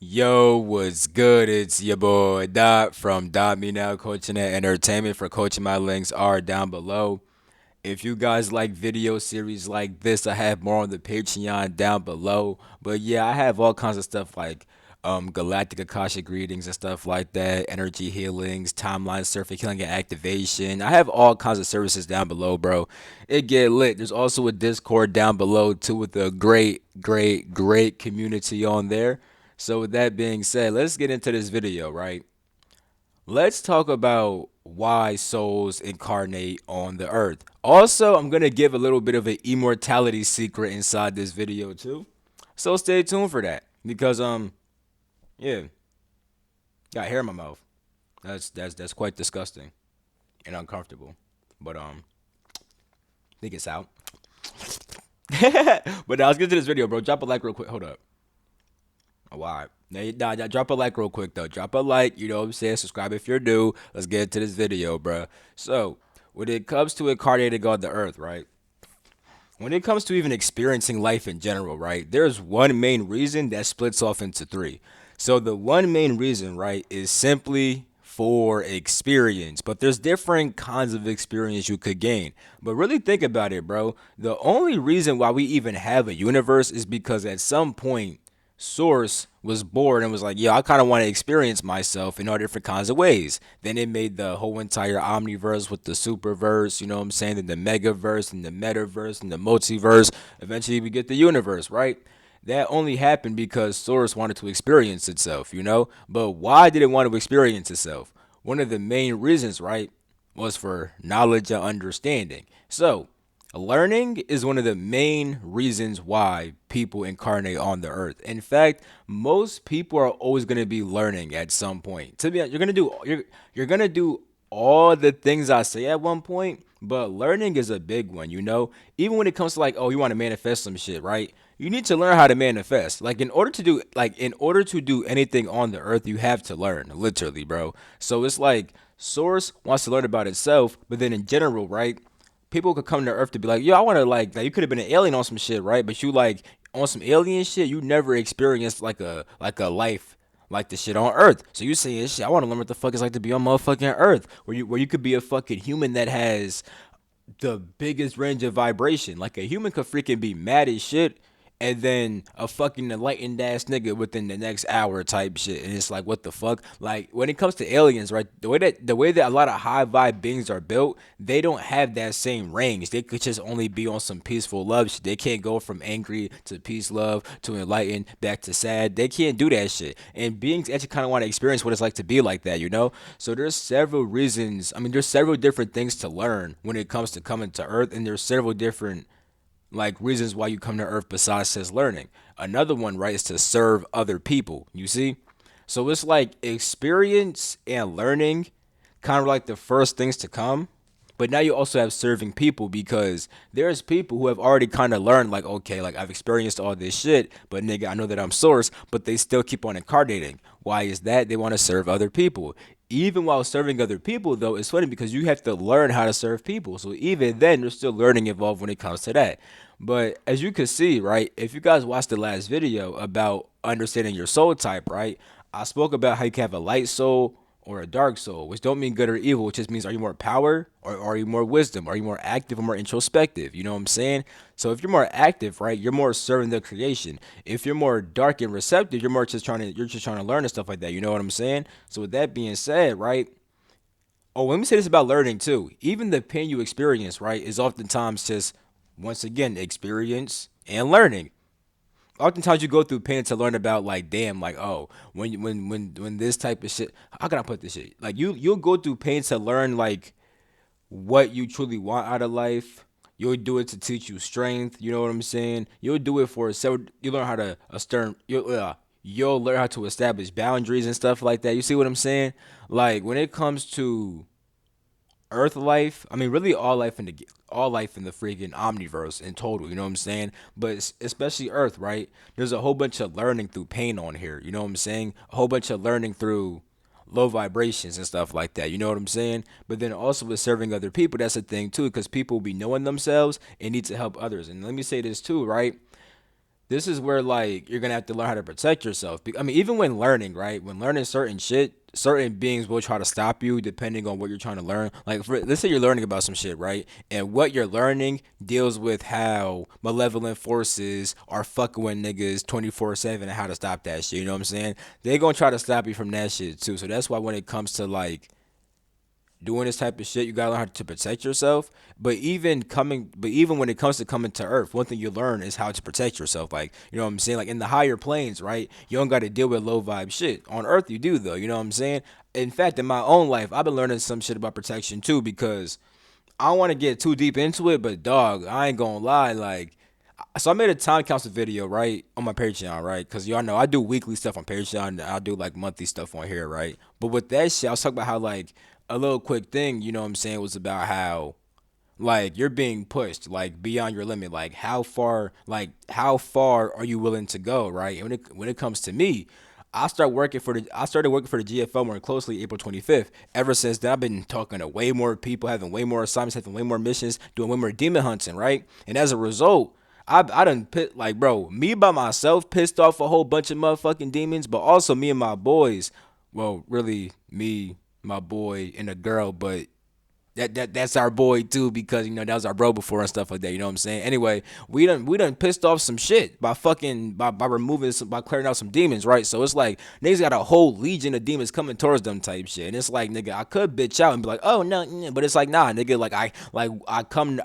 Yo, what's good? It's your boy Dot from Dot Me Now Coaching and Entertainment. For coaching, my links are down below. If you guys like video series like this, I have more on the Patreon down below. But yeah, I have all kinds of stuff like galactic akashic readings and stuff like that, energy healings, timeline surfing, healing and activation. I have all kinds of services down below, bro. It get lit. There's also a Discord down below too with a great community on there. So with that being said, let's get into this video, right? Let's talk about why souls incarnate on the earth. Also, I'm going to give a little bit of an immortality secret inside this video too. So stay tuned for that because yeah, got hair in my mouth. That's quite disgusting and uncomfortable. But think it's out. But now let's get to this video, bro. Drop a like real quick. Hold up. Oh, wow. Nah, drop a like real quick though. Drop a like, you know what I'm saying? Subscribe if you're new. Let's get into this video, bro. So, when it comes to incarnating on the earth, right? When it comes to even experiencing life in general, right? There's one main reason that splits off into three. So, the one main reason, right, is simply for experience. But there's different kinds of experience you could gain. But really think about it, bro. The only reason why we even have a universe is because at some point Source was bored and was like, "Yo, I kind of want to experience myself in all different kinds of ways." Then it made the whole entire omniverse with the superverse, you know what I'm saying? Then the megaverse and the metaverse and the multiverse. Eventually, we get the universe, right? That only happened because Source wanted to experience itself, you know? But why did it want to experience itself? One of the main reasons, right, was for knowledge and understanding. So, learning is one of the main reasons why people incarnate on the earth. In fact, most people are always going to be learning at some point. To be honest, you're going to do all the things I say at one point, but learning is a big one, you know? Even when it comes to like, oh, you want to manifest some shit, right? You need to learn how to manifest. In order to do anything on the earth, you have to learn, literally, bro. So it's like Source wants to learn about itself, but then in general, right? People could come to Earth to be like, yo, I want to like you could have been an alien on some shit, right? But you like on some alien shit, you never experienced like a life like the shit on Earth. So you saying shit, I want to learn what the fuck it's like to be on motherfucking Earth, where you could be a fucking human that has the biggest range of vibration. Like a human could freaking be mad as shit and then a fucking enlightened ass nigga within the next hour type shit. And it's like, what the fuck? Like when it comes to aliens, right? The way that a lot of high vibe beings are built, they don't have that same range. They could just only be on some peaceful love shit. They can't go from angry to peace, love to enlightened back to sad. They can't do that shit. And beings actually kind of want to experience what it's like to be like that, you know? So there's several reasons. I mean, there's several different things to learn when it comes to coming to Earth, and there's several different like reasons why you come to Earth besides just learning. Another one, right, is to serve other people. You see? So it's like experience and learning kind of like the first things to come. But now you also have serving people because there's people who have already kind of learned, like, okay, like I've experienced all this shit, but nigga, I know that I'm source, but they still keep on incarnating. Why is that? They want to serve other people. Even while serving other people, though, it's funny because you have to learn how to serve people. So even then, there's still learning involved when it comes to that. But as you can see, right, if you guys watched the last video about understanding your soul type, right, I spoke about how you can have a light soul or a dark soul, which don't mean good or evil. It just means are you more power or are you more wisdom? Are you more active or more introspective? You know what I'm saying? So if you're more active, right, you're more serving the creation. If you're more dark and receptive, you're just trying to learn and stuff like that. You know what I'm saying? So with that being said, right, oh, let me say this about learning too. Even the pain you experience, right, is oftentimes just once again experience and learning. Oftentimes you go through pain to learn about like damn like oh when this type of shit, how can I put this shit, like you'll go through pain to learn like what you truly want out of life. You'll do it to teach you strength. You know what I'm saying? You'll do it for several. You learn how to a stern. You'll learn how to establish boundaries and stuff like that. You see what I'm saying? Like when it comes to Earth life, I mean, really all life in the freaking omniverse in total. You know what I'm saying? But especially Earth, right? There's a whole bunch of learning through pain on here. You know what I'm saying? A whole bunch of learning through low vibrations and stuff like that. You know what I'm saying? But then also with serving other people, that's a thing too, because people be knowing themselves and need to help others. And let me say this too, right? this is where like you're gonna have to learn how to protect yourself. I mean, even when learning, right? When learning certain shit, certain beings will try to stop you depending on what you're trying to learn. Like, let's say you're learning about some shit, right? And what you're learning deals with how malevolent forces are fucking with niggas 24/7 and how to stop that shit. You know what I'm saying? They gonna try to stop you from that shit too. So that's why when it comes to like doing this type of shit, you gotta learn how to protect yourself. But even when it comes to coming to Earth, one thing you learn is how to protect yourself. Like, you know what I'm saying? Like in the higher planes, right? You don't got to deal with low vibe shit. On Earth, you do though. You know what I'm saying? In fact, in my own life, I've been learning some shit about protection too because I don't want to get too deep into it. But dog, I ain't gonna lie, like. So I made a time capsule video, right, on my Patreon, right? Because y'all know I do weekly stuff on Patreon. And I do like monthly stuff on here, right? But with that shit, I was talking about how like a little quick thing, you know what I'm saying, was about how like you're being pushed like beyond your limit. Like how far are you willing to go, right? And when it comes to me, I started working for the GFL more closely April 25th. Ever since then, I've been talking to way more people, having way more assignments, having way more missions, doing way more demon hunting, right? And as a result, I done pit like bro, me by myself pissed off a whole bunch of motherfucking demons, but also me and my boys. Well, really me, my boy, and a girl, but that's our boy too because you know that was our bro before and stuff like that. You know what I'm saying? Anyway, we done pissed off some shit by fucking by removing some by clearing out some demons, right? So it's like niggas got a whole legion of demons coming towards them type shit, and it's like nigga, I could bitch out and be like, oh no, but it's like nah, nigga, like I come.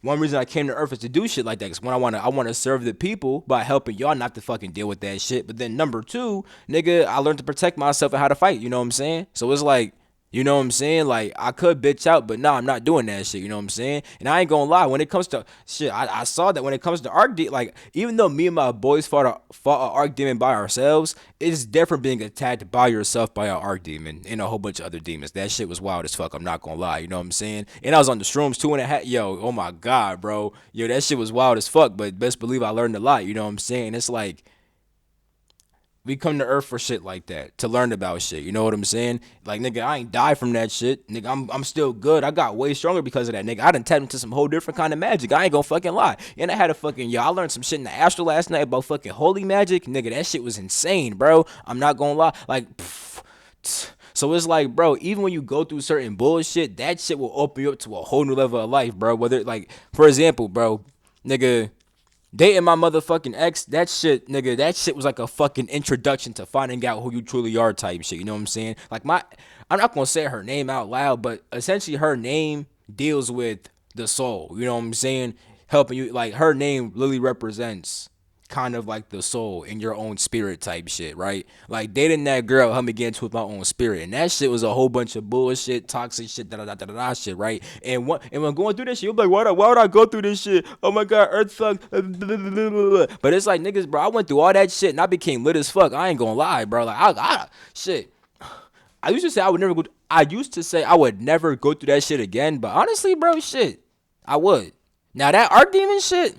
One reason I came to Earth is to do shit like that. Cause when I wanna serve the people by helping y'all not to fucking deal with that shit. But then number two, nigga, I learned to protect myself and how to fight. You know what I'm saying? So it's like, you know what I'm saying? Like I could bitch out, but nah, I'm not doing that shit. You know what I'm saying? And I ain't gonna lie. When it comes to shit, I saw that when it comes to like even though me and my boys fought an arc demon by ourselves, it's different being attacked by yourself by an arc demon and a whole bunch of other demons. That shit was wild as fuck. I'm not gonna lie. You know what I'm saying? And I was on the shrooms 2.5. Yo, oh my god, bro. Yo, that shit was wild as fuck. But best believe I learned a lot. You know what I'm saying? It's like we come to Earth for shit like that to learn about shit. You know what I'm saying? Like nigga, I ain't died from that shit. Nigga, I'm still good. I got way stronger because of that. Nigga, I done tapped into some whole different kind of magic. I ain't gonna fucking lie. And I had a fucking I learned some shit in the astral last night about fucking holy magic. Nigga, that shit was insane, bro. I'm not gonna lie. Like. So it's like, bro, even when you go through certain bullshit, that shit will open you up to a whole new level of life, bro. Whether like, for example, bro, nigga, dating my motherfucking ex, that shit, nigga, that shit was like a fucking introduction to finding out who you truly are type shit. You know what I'm saying? Like I'm not gonna say her name out loud, but essentially her name deals with the soul. You know what I'm saying? Helping you, like her name literally represents kind of like the soul in your own spirit type shit, right? Like dating that girl helped me get into my own spirit, and that shit was a whole bunch of bullshit, toxic shit, da da da da da shit, right? And when going through this shit, you're like, why would I go through this shit? Oh my god, Earth sucks. But it's like niggas, bro, I went through all that shit and I became lit as fuck. I ain't gonna lie, bro. Like shit. I used to say I would never go. I used to say I would never go through that shit again, but honestly, bro, shit, I would. Now that art demon shit,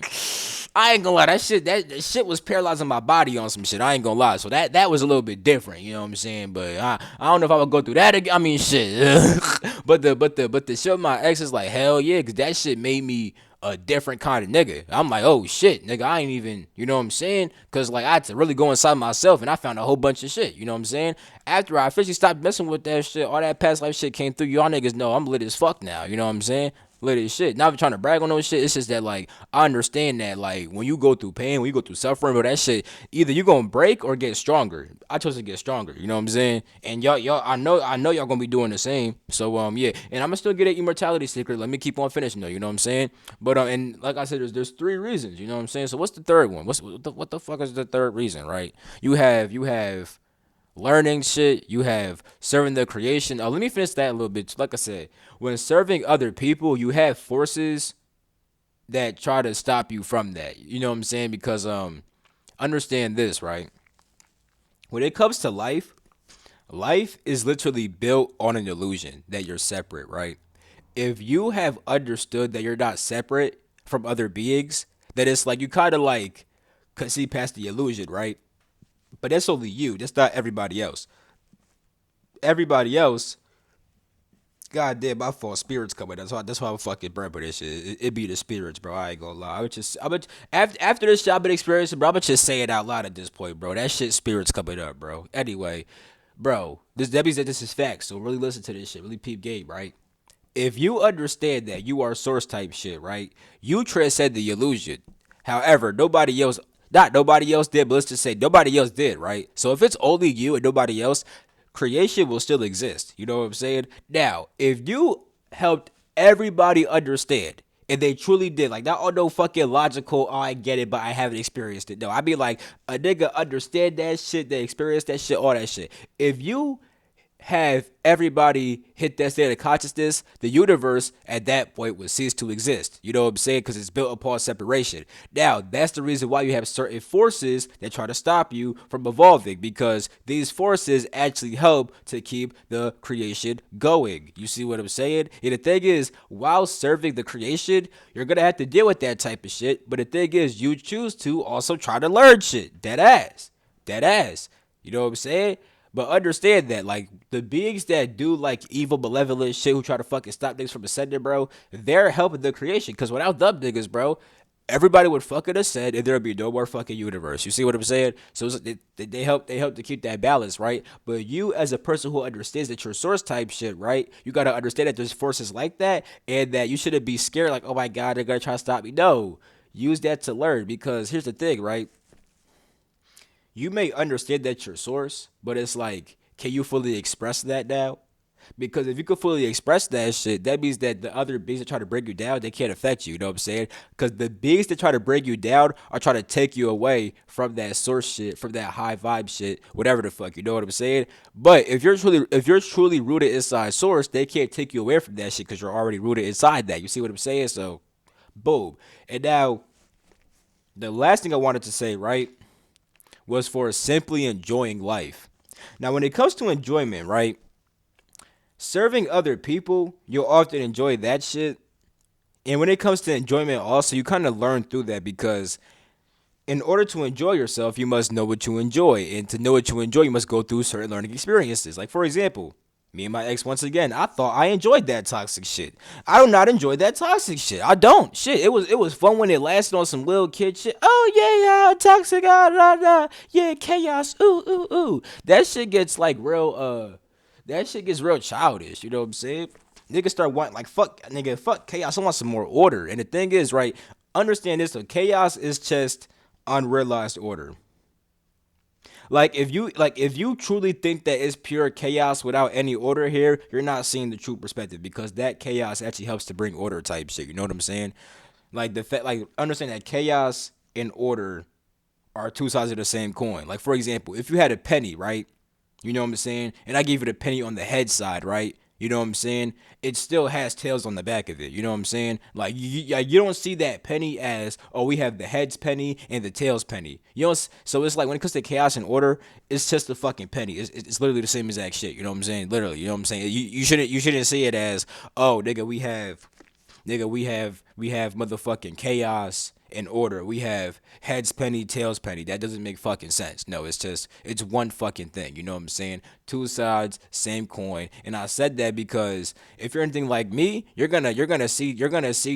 I ain't gonna lie, that shit was paralyzing my body on some shit. I ain't gonna lie, so that was a little bit different, you know what I'm saying? But I don't know if I would go through that again. I mean, shit. but the shit with my ex is like hell yeah, cause that shit made me a different kind of nigga. I'm like, oh shit, nigga, I ain't even, you know what I'm saying? Cause like I had to really go inside myself and I found a whole bunch of shit, you know what I'm saying? After I officially stopped messing with that shit, all that past life shit came through. Y'all niggas know I'm lit as fuck now, you know what I'm saying? Lit as shit. Not even trying to brag on no shit. It's just that like I understand that like when you go through pain, when you go through suffering, but that shit, either you gonna break or get stronger. I chose to get stronger. You know what I'm saying? And y'all, I know y'all gonna be doing the same. So yeah, and I'm gonna still get an immortality secret. Let me keep on finishing though. You know what I'm saying? But and like I said, there's three reasons. You know what I'm saying? So what's the third one? What the fuck is the third reason? Right? You have learning shit, you have serving the creation. Let me finish that a little bit. Like I said, when serving other people, you have forces that try to stop you from that. You know what I'm saying? Because understand this, right? When it comes to life, life is literally built on an illusion that you're separate, right? If you have understood that you're not separate from other beings, that it's like you kind of like could see past the illusion, right? But that's only you. That's not everybody else. Everybody else God damn, my fault. Spirits coming. That's why I'm fucking burnt with this shit. It be the spirits, bro. I ain't gonna lie. I would after this shit I've been experiencing, bro. I'ma just say it out loud at this point, bro. That shit, spirits coming up, bro. Anyway, bro, that means that this is facts. So really listen to this shit. Really peep game, right? If you understand that you are source type shit, right? You transcend the illusion. However, not nobody else did, but let's just say nobody else did, right? So if it's only you and nobody else, creation will still exist. You know what I'm saying? Now, if you helped everybody understand, and they truly did, like, not on no fucking logical, oh, I get it, but I haven't experienced it. No, I be like, a nigga understand that shit, they experience that shit, all that shit. If you have everybody hit that state of consciousness, the universe at that point would cease to exist. You know what I'm saying? Because it's built upon separation. Now, that's the reason why you have certain forces that try to stop you from evolving, because these forces actually help to keep the creation going. You see what I'm saying? And the thing is, while serving the creation, you're going to have to deal with that type of shit. But the thing is, you choose to also try to learn shit. Dead ass. Dead ass. You know what I'm saying? But understand that, like, the beings that do, like, evil, malevolent shit who try to fucking stop niggas from ascending, bro, they're helping the creation. Because without them niggas, bro, everybody would fucking ascend and there would be no more fucking universe. You see what I'm saying? So they help to keep that balance, right? But you, as a person who understands that you're source type shit, right? You got to understand that there's forces like that and that you shouldn't be scared, like, oh my God, they're going to try to stop me. No. Use that to learn, because here's the thing, right? You may understand that your source, but it's like, can you fully express that now? Because if you could fully express that shit, that means that the other beings that try to bring you down, they can't affect you. You know what I'm saying? Because the beings that try to bring you down are trying to take you away from that source shit, from that high vibe shit, whatever the fuck. You know what I'm saying? But if you're truly rooted inside source, they can't take you away from that shit because you're already rooted inside that. You see what I'm saying? So, boom. And now, the last thing I wanted to say, right, was for simply enjoying life. Now, when it comes to enjoyment, right, serving other people, you'll often enjoy that shit. And when it comes to enjoyment, also, you kind of learn through that, because in order to enjoy yourself, you must know what you enjoy. And to know what you enjoy, you must go through certain learning experiences. Like, for example, me and my ex, once again, I thought I enjoyed that toxic shit. I do not enjoy that toxic shit. I don't. Shit, it was fun when it lasted on some little kid shit. Oh yeah, yeah, toxic, yeah, chaos, ooh, ooh, ooh. That shit gets like real, that shit gets real childish. You know what I'm saying? Niggas start wanting, like, fuck, nigga, fuck chaos. I want some more order. And the thing is, right, understand this, so chaos is just unrealized order. Like if you truly think that it's pure chaos without any order here, you're not seeing the true perspective, because that chaos actually helps to bring order type shit. You know what I'm saying? Like the fact, like, understand that chaos and order are two sides of the same coin. Like, for example, if you had a penny, right? You know what I'm saying? And I gave it a penny on the head side, right? You know what I'm saying? It still has tails on the back of it. You know what I'm saying? Like, you don't see that penny as, oh, we have the heads penny and the tails penny. You know, so it's like, when it comes to chaos and order, it's just a fucking penny. It's literally the same exact shit. You know what I'm saying? Literally, you know what I'm saying? You shouldn't see it as, oh, nigga, we have motherfucking chaos and order. We have heads penny, tails penny. That doesn't make fucking sense. No, it's one fucking thing. You know what I'm saying? Two sides, same coin. And I said that because if you're anything like me, you're gonna see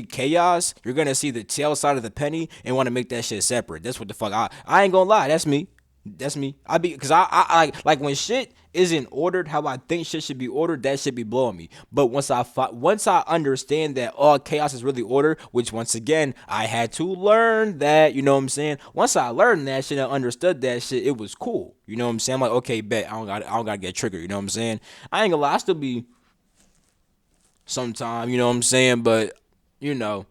chaos. You're gonna see the tail side of the penny and want to make that shit separate. That's what the fuck. I ain't gonna lie. That's me. That's me. I be because I like when shit isn't ordered how I think shit should be ordered. That should be blowing me. But once I understand that all chaos is really order, which once again I had to learn that. You know what I'm saying? Once I learned that shit and understood that shit, it was cool. You know what I'm saying? I'm like, okay, bet I don't gotta get triggered. You know what I'm saying? I ain't gonna lie. I still be sometime. You know what I'm saying? But you know.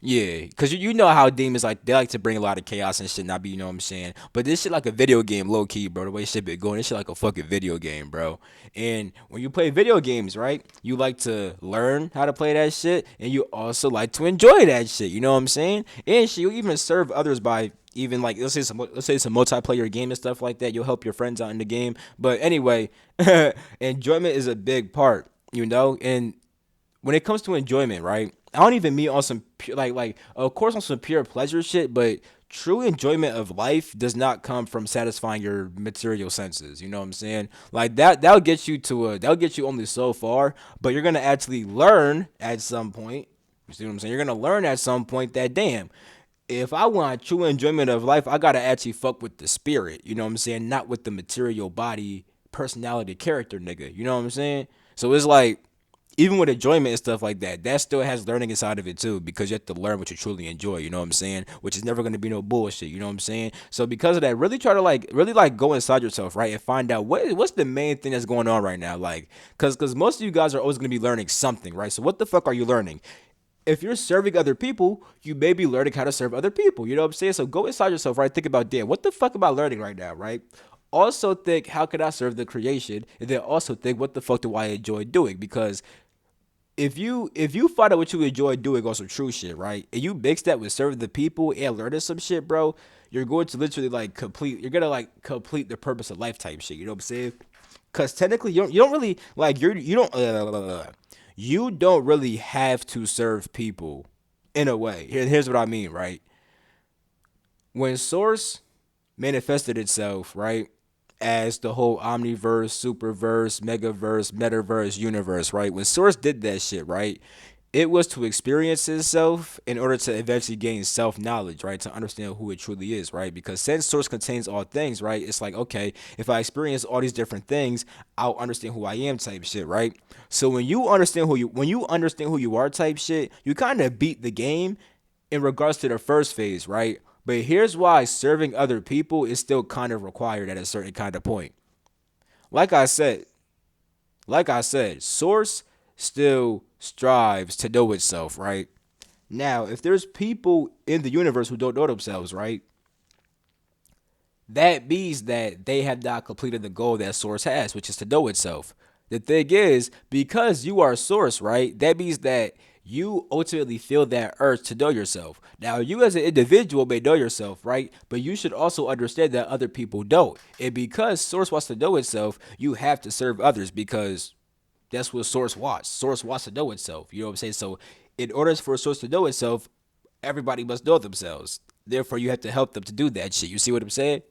Yeah, cause you know how demons, like, they like to bring a lot of chaos and shit, not be, you know what I'm saying. But this shit like a video game, low key, bro. The way shit be going, this shit like a fucking video game, bro. And when you play video games, right, you like to learn how to play that shit, and you also like to enjoy that shit. You know what I'm saying? And shit, you even serve others by, even, like, let's say it's a multiplayer game and stuff like that. You'll help your friends out in the game. But anyway, enjoyment is a big part, you know. And when it comes to enjoyment, right? I don't even mean on some pure, like of course on some pure pleasure shit, but true enjoyment of life does not come from satisfying your material senses. You know what I'm saying? Like that'll get you that'll get you only so far, but you're gonna actually learn at some point. You see what I'm saying? You're gonna learn at some point that damn, if I want true enjoyment of life, I gotta actually fuck with the spirit. You know what I'm saying? Not with the material body, personality, character, nigga. You know what I'm saying? So it's like, even with enjoyment and stuff like that, that still has learning inside of it too, because you have to learn what you truly enjoy. You know what I'm saying? Which is never gonna be no bullshit. You know what I'm saying? So because of that, really try to really go inside yourself, right, and find out what's the main thing that's going on right now. Like, cause most of you guys are always gonna be learning something, right? So what the fuck are you learning? If you're serving other people, you may be learning how to serve other people. You know what I'm saying? So go inside yourself, right? Think about, damn, what the fuck am I learning right now, right? Also think, how can I serve the creation? And then also think, what the fuck do I enjoy doing? Because if you find out what you enjoy doing on some true shit, right, and you mix that with serving the people and learning some shit, bro, you're going to literally you're gonna like complete the purpose of life type shit. You know what I'm saying? Because technically, you don't really like you don't really have to serve people in a way. Here's what I mean, right? When Source manifested itself, right, as the whole omniverse, superverse, megaverse, metaverse, universe, right? When Source did that shit, right, it was to experience itself in order to eventually gain self knowledge, right? To understand who it truly is, right? Because since Source contains all things, right? It's like, okay, if I experience all these different things, I'll understand who I am, type shit, right? So when you understand who you are, type shit, you kind of beat the game in regards to the first phase, right? But here's why serving other people is still kind of required at a certain kind of point. Like I said, Source still strives to know itself, right? Now, if there's people in the universe who don't know themselves, right, that means that they have not completed the goal that Source has, which is to know itself. The thing is, because you are Source, right, that means that you ultimately feel that urge to know yourself. Now, you as an individual may know yourself, right? But you should also understand that other people don't. And because Source wants to know itself, you have to serve others because that's what Source wants. Source wants to know itself. You know what I'm saying? So, in order for Source to know itself, everybody must know themselves. Therefore, you have to help them to do that shit. You see what I'm saying?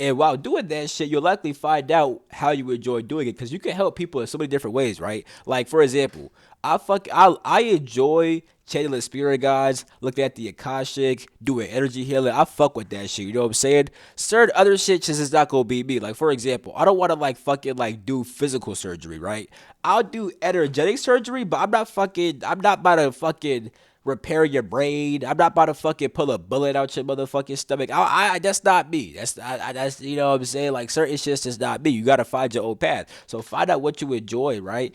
And while doing that shit, you'll likely find out how you enjoy doing it because you can help people in so many different ways, right? Like for example, I enjoy channeling spirit guides, looking at the Akashic, doing energy healing. I fuck with that shit. You know what I'm saying? Certain other shit just is not gonna be me. Like for example, I don't want to do physical surgery, right? I'll do energetic surgery, but I'm not about to fucking repair your brain. I'm not about to fucking pull a bullet out your motherfucking stomach. That's not me. That's you know what I'm saying. Like certain shit's just not me. You gotta find your own path. So find out what you enjoy, right?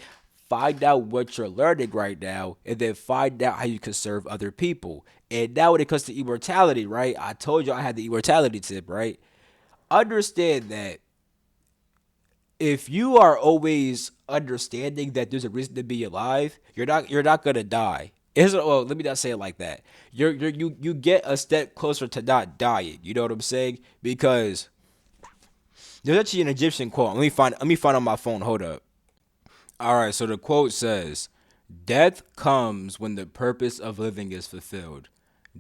Find out what you're learning right now, and then find out how you can serve other people. And now when it comes to immortality, right? I told you I had the immortality tip, right? Understand that if you are always understanding that there's a reason to be alive, you're not gonna die. Well, let me not say it like that. You get a step closer to not dying. You know what I'm saying? Because there's actually an Egyptian quote. Let me find on my phone. Hold up. All right. So the quote says, "Death comes when the purpose of living is fulfilled.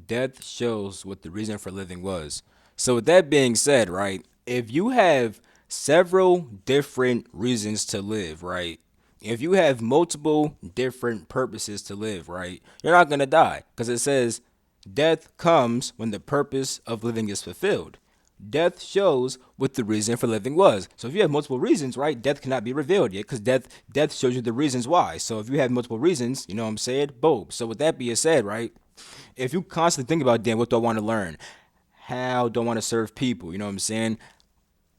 Death shows what the reason for living was." So with that being said, right, if you have several different reasons to live, right? If you have multiple different purposes to live, right? You're not going to die because it says death comes when the purpose of living is fulfilled. Death shows what the reason for living was. So if you have multiple reasons, right, death cannot be revealed yet because death shows you the reasons why. So if you have multiple reasons, you know what I'm saying? Boom. So with that being said, right, if you constantly think about, damn, what do I want to learn? How do I want to serve people? You know what I'm saying?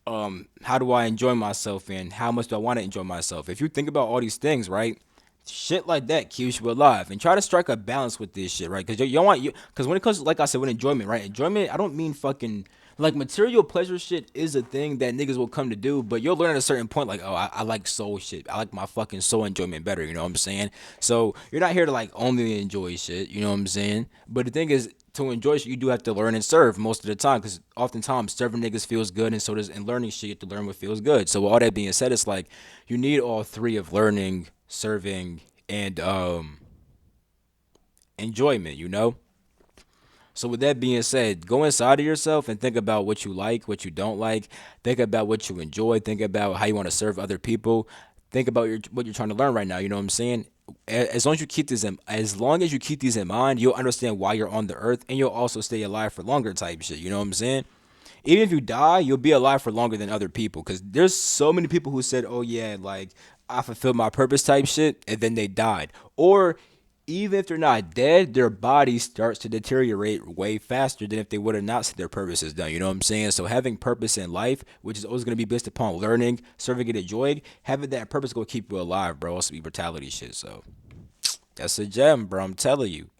How do I enjoy myself and how much do I want to enjoy myself? If you think about all these things, right, shit like that keeps you alive. And try to strike a balance with this shit, right? Because you don't want you. Because when it comes, like I said, with enjoyment, right? Enjoyment, I don't mean fucking like material pleasure shit is a thing that niggas will come to do, but you'll learn at a certain point, like, oh, I like soul shit. I like my fucking soul enjoyment better. You know what I'm saying? So you're not here to like only enjoy shit. You know what I'm saying? But the thing is, to enjoy shit, you do have to learn and serve most of the time, because oftentimes serving niggas feels good, and so does and learning shit. You have to learn what feels good. So with all that being said, it's like you need all three of learning, serving, and enjoyment. You know. So with that being said, go inside of yourself and think about what you like, what you don't like. Think about what you enjoy. Think about how you want to serve other people. Think about what you're trying to learn right now. You know what I'm saying? As long as you keep these in mind, you'll understand why you're on the earth, and you'll also stay alive for longer type shit. You know what I'm saying? Even if you die, you'll be alive for longer than other people. Because there's so many people who said, "Oh yeah, like I fulfilled my purpose" type shit, and then they died. Or even if they're not dead, their body starts to deteriorate way faster than if they would have not seen their purpose is done. You know what I'm saying? So having purpose in life, which is always going to be based upon learning, serving, and enjoying, having that purpose will keep you alive, bro. Also, be brutality shit. So that's a gem, bro. I'm telling you.